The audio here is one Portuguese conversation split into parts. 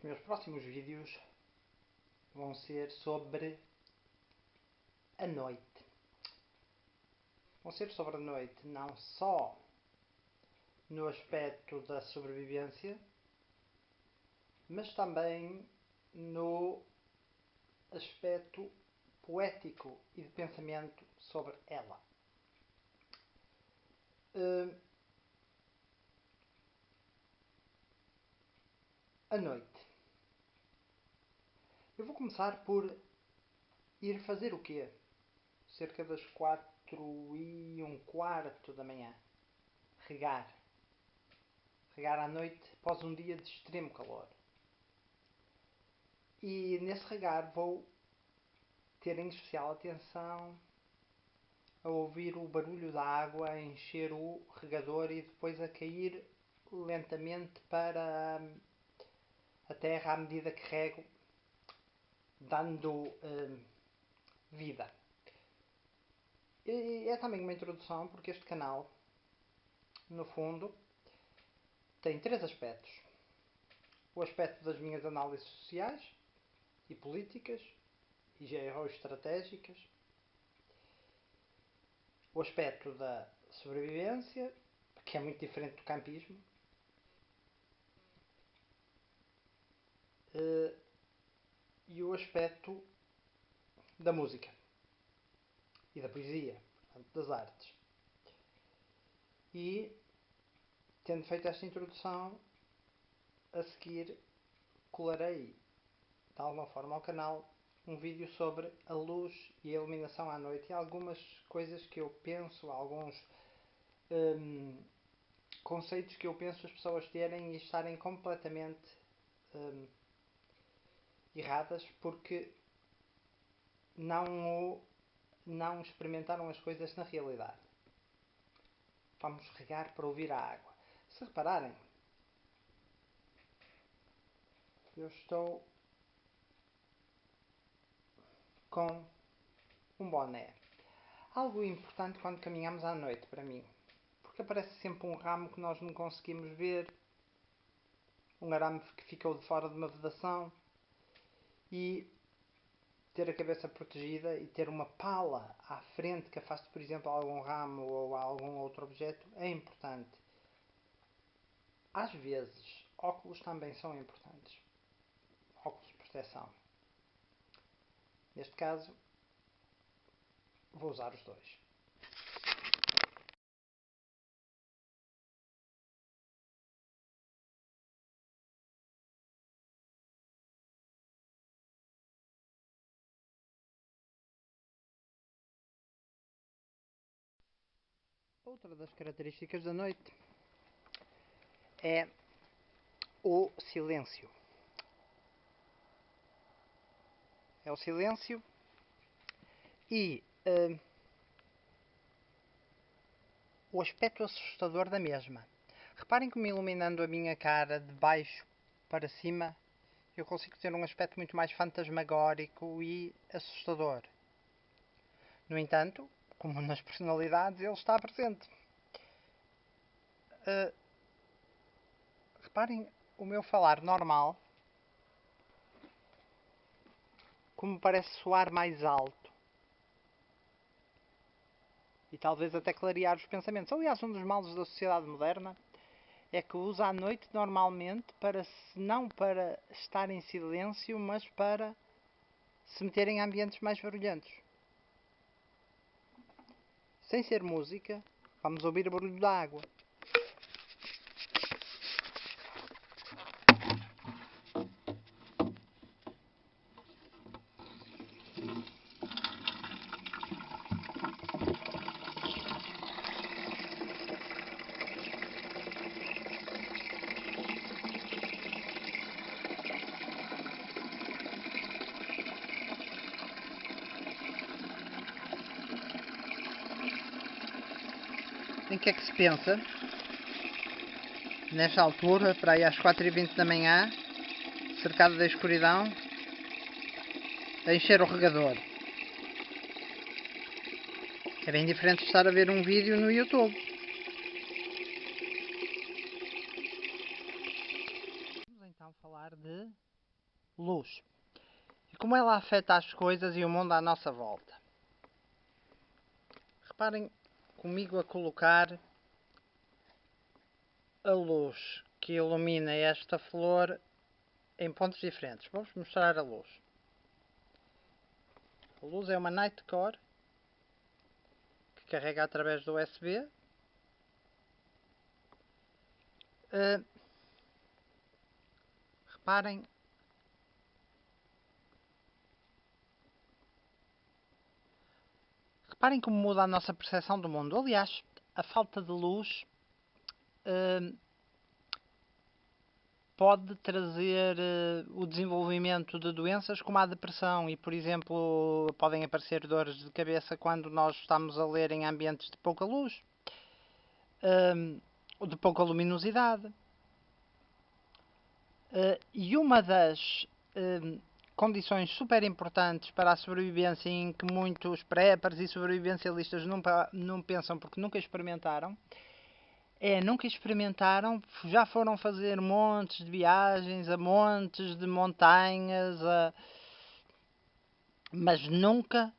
meus próximos vídeos vão ser sobre a noite. Vão ser sobre a noite não só no aspecto da sobrevivência, mas também no aspecto poético e de pensamento sobre ela. A noite. Eu vou começar por ir fazer o quê? Cerca das 4h15 da manhã. Regar. Regar à noite após um dia de extremo calor. E nesse regar vou ter em especial atenção a ouvir o barulho da água a encher o regador e depois a cair lentamente para a terra à medida que rego, dando vida. E é também uma introdução porque este canal, no fundo, tem 3 aspectos. O aspecto das minhas análises sociais e políticas e geoestratégicas. O aspecto da sobrevivência, que é muito diferente do campismo. E o aspecto da música e da poesia, portanto, das artes. E, tendo feito esta introdução, a seguir colarei de alguma forma ao canal um vídeo sobre a luz e a iluminação à noite e algumas coisas que eu penso, alguns conceitos que eu penso as pessoas terem e estarem completamente erradas porque não experimentaram as coisas na realidade. Vamos regar para ouvir a água. Se repararem, eu estou com um boné. Algo importante quando caminhamos à noite para mim. Porque aparece sempre um ramo que nós não conseguimos ver. Um arame que ficou de fora de uma vedação. E ter a cabeça protegida e ter uma pala à frente que afaste, por exemplo, algum ramo ou algum outro objeto é importante. Às vezes, óculos também são importantes. Óculos de proteção. Neste caso, vou usar os dois. Outra das características da noite é o silêncio. É o silêncio e o aspecto assustador da mesma. Reparem como iluminando a minha cara de baixo para cima eu consigo ter um aspecto muito mais fantasmagórico e assustador. No entanto, como nas personalidades, ele está presente. Reparem o meu falar normal, como parece soar mais alto. E talvez até clarear os pensamentos. Aliás, um dos males da sociedade moderna é que usa a noite normalmente não para estar em silêncio, mas para se meter em ambientes mais barulhentos. Sem ser música, vamos ouvir o barulho da água. Em que é que se pensa? Nesta altura, para aí às 4h20 da manhã, cercado da escuridão, a encher o regador. É bem diferente de estar a ver um vídeo no YouTube. Vamos então falar de luz. E como ela afeta as coisas e o mundo à nossa volta. Reparem comigo a colocar a luz que ilumina esta flor em pontos diferentes. Vamos mostrar a luz. A luz é uma Nightcore que carrega através do USB. Reparem como muda a nossa percepção do mundo. Aliás, a falta de luz pode trazer o desenvolvimento de doenças como a depressão e, por exemplo, podem aparecer dores de cabeça quando nós estamos a ler em ambientes de pouca luz, ou de pouca luminosidade. E uma das condições super importantes para a sobrevivência, em que muitos preppers e sobrevivencialistas não pensam porque nunca experimentaram, já foram fazer montes de viagens, a montes de montanhas, mas nunca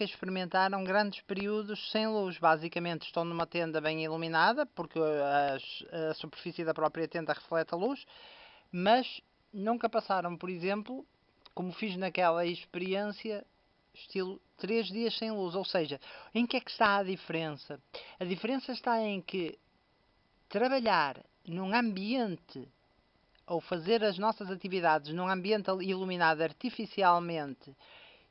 experimentaram grandes períodos sem luz. Basicamente estão numa tenda bem iluminada, porque a superfície da própria tenda reflete a luz, mas nunca passaram, por exemplo, como fiz naquela experiência, estilo 3 dias sem luz. Ou seja, em que é que está a diferença? A diferença está em que trabalhar num ambiente ou fazer as nossas atividades num ambiente iluminado artificialmente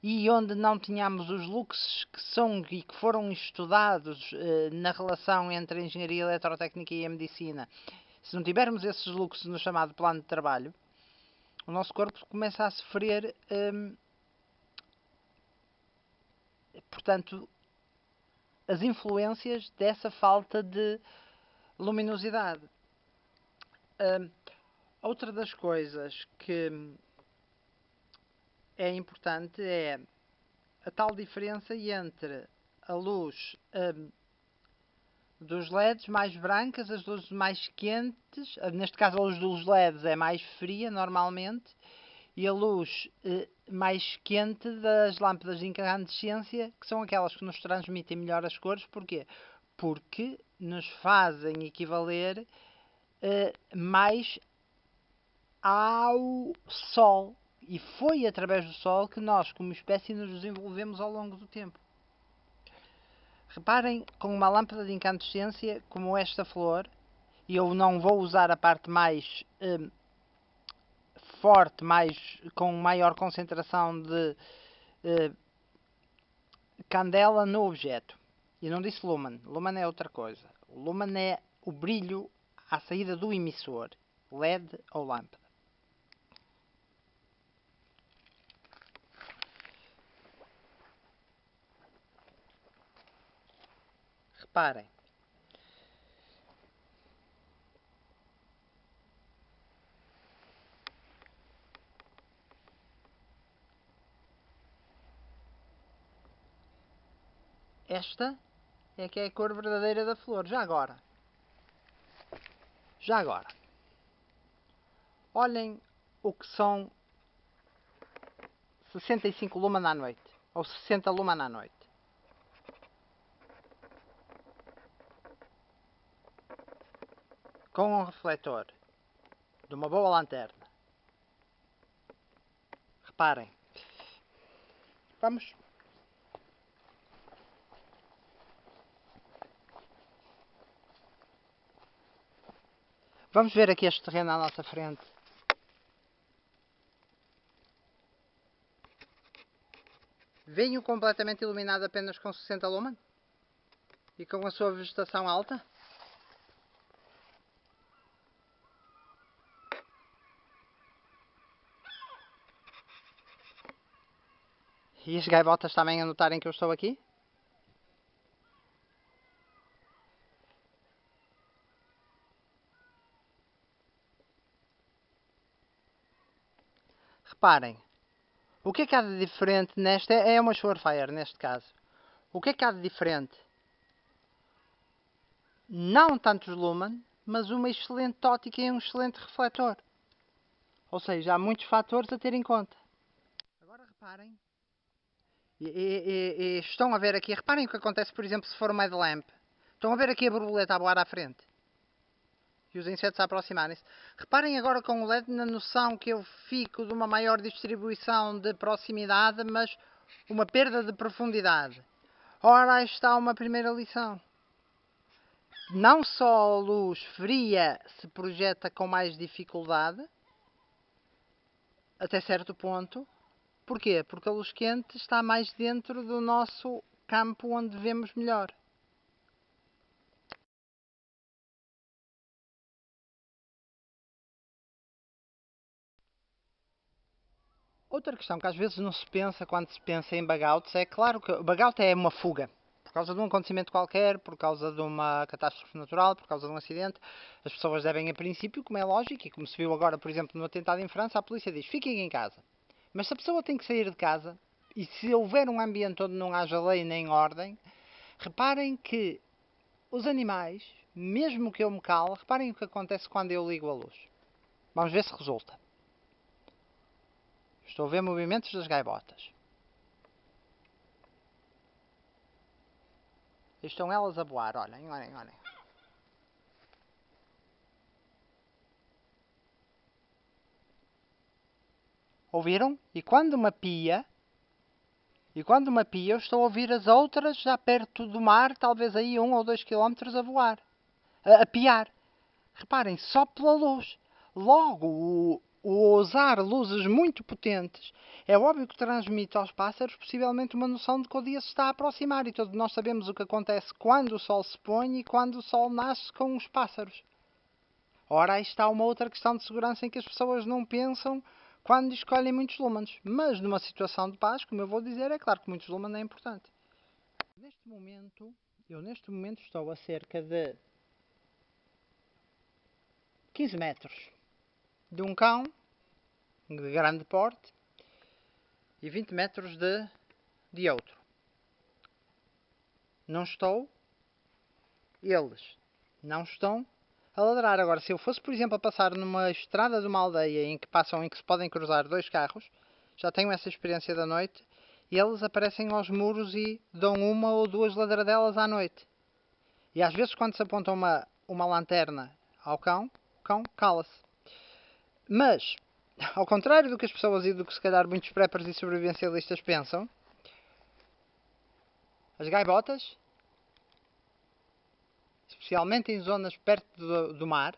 e onde não tínhamos os luxos que são e que foram estudados na relação entre a engenharia eletrotécnica e a medicina, se não tivermos esses luxos no chamado plano de trabalho, o nosso corpo começa a sofrer, portanto, as influências dessa falta de luminosidade. Outra das coisas que é importante é a tal diferença entre a luz dos LEDs mais brancas, as luzes mais quentes, neste caso a luz dos LEDs é mais fria normalmente, e a luz mais quente das lâmpadas de incandescência, que são aquelas que nos transmitem melhor as cores. Porquê? Porque nos fazem equivaler mais ao Sol. E foi através do Sol que nós, como espécie, nos desenvolvemos ao longo do tempo. Reparem com uma lâmpada de incandescência como esta flor, e eu não vou usar a parte mais forte, com maior concentração de candela no objeto. E não disse lumen. Lumen é outra coisa. O lumen é o brilho à saída do emissor, LED ou lâmpada. Reparem. Esta é que é a cor verdadeira da flor. Já agora. Olhem o que são 65 lumen à noite. Ou 60 lumen à noite. Com um refletor de uma boa lanterna. Reparem. Vamos ver aqui este terreno à nossa frente. Veem-o completamente iluminado apenas com 60 lumen? E com a sua vegetação alta? E as gaivotas também a notarem que eu estou aqui? Reparem. O que é que há de diferente nesta? É uma Surefire neste caso. O que é que há de diferente? Não tantos lumen, mas uma excelente ótica e um excelente refletor. Ou seja, há muitos fatores a ter em conta. Agora reparem, e estão a ver aqui, reparem o que acontece, por exemplo, se for uma headlamp. Estão a ver aqui a borboleta a voar à frente. E os insetos a aproximarem-se. Reparem agora com o LED na noção que eu fico de uma maior distribuição de proximidade, mas uma perda de profundidade. Ora, aí está uma primeira lição. Não só a luz fria se projeta com mais dificuldade, até certo ponto. Porquê? Porque a luz quente está mais dentro do nosso campo onde vemos melhor. Outra questão que às vezes não se pensa quando se pensa em bug-outs é claro que o bug-out é uma fuga. Por causa de um acontecimento qualquer, por causa de uma catástrofe natural, por causa de um acidente, as pessoas devem, a princípio, como é lógico, e como se viu agora, por exemplo, no atentado em França, a polícia diz: fiquem em casa. Mas se a pessoa tem que sair de casa, e se houver um ambiente onde não haja lei nem ordem, reparem que os animais, mesmo que eu me cale, reparem o que acontece quando eu ligo a luz. Vamos ver se resulta. Estou a ver movimentos das gaivotas. Estão elas a voar, olhem, olhem, olhem. Ouviram? E quando uma pia, eu estou a ouvir as outras já perto do mar, talvez aí 1 ou 2 quilómetros a voar. A piar. Reparem, só pela luz. Logo, o usar luzes muito potentes é óbvio que transmite aos pássaros possivelmente uma noção de que o dia se está a aproximar. E todos nós sabemos o que acontece quando o sol se põe e quando o sol nasce com os pássaros. Ora, aí está uma outra questão de segurança em que as pessoas não pensam quando escolhem muitos lúmenes. Mas numa situação de paz, como eu vou dizer, é claro que muitos lúmenes é importante. Eu neste momento estou a cerca de 15 metros de um cão de grande porte e 20 metros de outro. Não estou, eles não estão a ladrar. Agora, se eu fosse, por exemplo, a passar numa estrada de uma aldeia em que se podem cruzar 2 carros, já tenho essa experiência da noite, e eles aparecem aos muros e dão 1 ou 2 ladradelas à noite. E às vezes quando se aponta uma lanterna ao cão, o cão cala-se. Mas, ao contrário do que as pessoas e do que se calhar muitos preppers e sobrevivencialistas pensam, as gaivotas, especialmente em zonas perto do mar,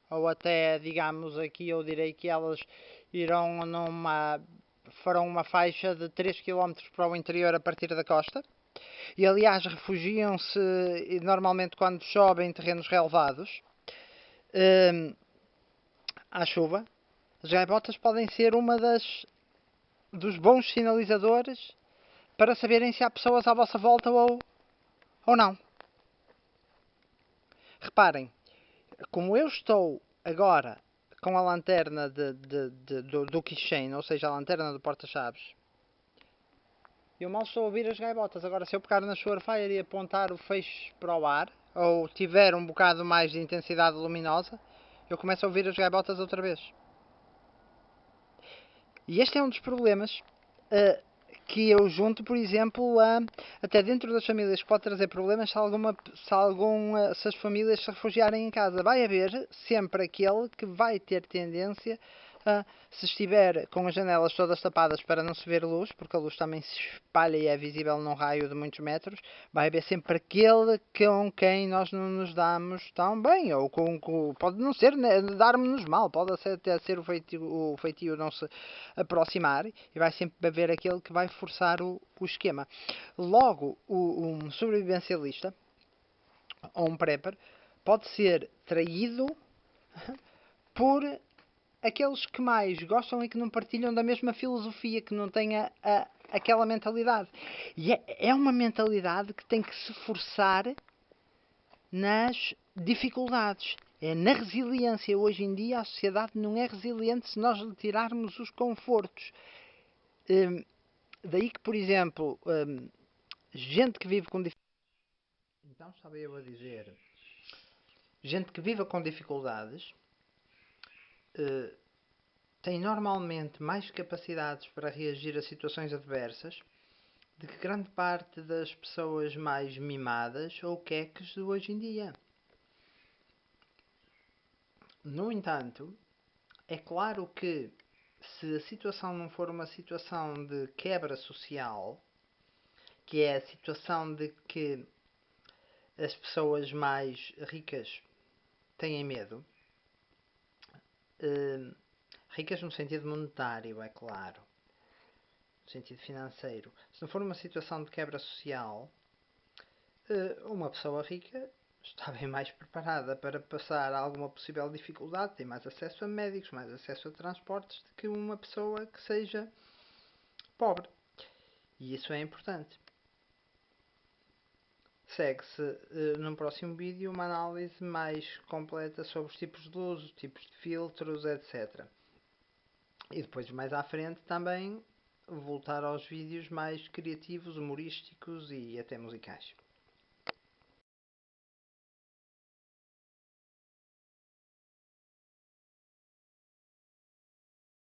ou até, digamos, aqui eu direi que elas farão uma faixa de 3 km para o interior a partir da costa. E aliás refugiam-se normalmente quando chove em terrenos relevados à chuva. As gaivotas podem ser dos bons sinalizadores para saberem se há pessoas à vossa volta ou não. Reparem, como eu estou agora com a lanterna do keychain, ou seja, a lanterna do porta-chaves, eu mal estou a ouvir as gaivotas. Agora, se eu pegar na Surefire e apontar o feixe para o ar, ou tiver um bocado mais de intensidade luminosa, eu começo a ouvir as gaivotas outra vez. E este é um dos problemas que eu junto, por exemplo, até dentro das famílias que pode trazer problemas se as famílias se refugiarem em casa. Vai haver sempre aquele que vai ter tendência se estiver com as janelas todas tapadas para não se ver luz, porque a luz também se espalha e é visível num raio de muitos metros, vai haver sempre aquele com quem nós não nos damos tão bem, ou pode não ser dar-nos mal, pode até ser o feitio não se aproximar, e vai sempre haver aquele que vai forçar o esquema. Logo, um sobrevivencialista, ou um prepper, pode ser traído por aqueles que mais gostam e que não partilham da mesma filosofia, que não têm aquela mentalidade. E é uma mentalidade que tem que se forçar nas dificuldades. É na resiliência. Hoje em dia a sociedade não é resiliente se nós lhe tirarmos os confortos. Daí que, por exemplo, gente que vive com dificuldades. Então, estava eu a dizer. Gente que vive com dificuldades têm normalmente mais capacidades para reagir a situações adversas do que grande parte das pessoas mais mimadas ou queques de hoje em dia. No entanto, é claro que se a situação não for uma situação de quebra social, que é a situação de que as pessoas mais ricas têm medo, ricas no sentido monetário, é claro, no sentido financeiro. Se não for uma situação de quebra social, uma pessoa rica está bem mais preparada para passar alguma possível dificuldade, tem mais acesso a médicos, mais acesso a transportes do que uma pessoa que seja pobre. E isso é importante. Segue-se num próximo vídeo uma análise mais completa sobre os tipos de luz, os tipos de filtros, etc. E depois mais à frente também voltar aos vídeos mais criativos, humorísticos e até musicais.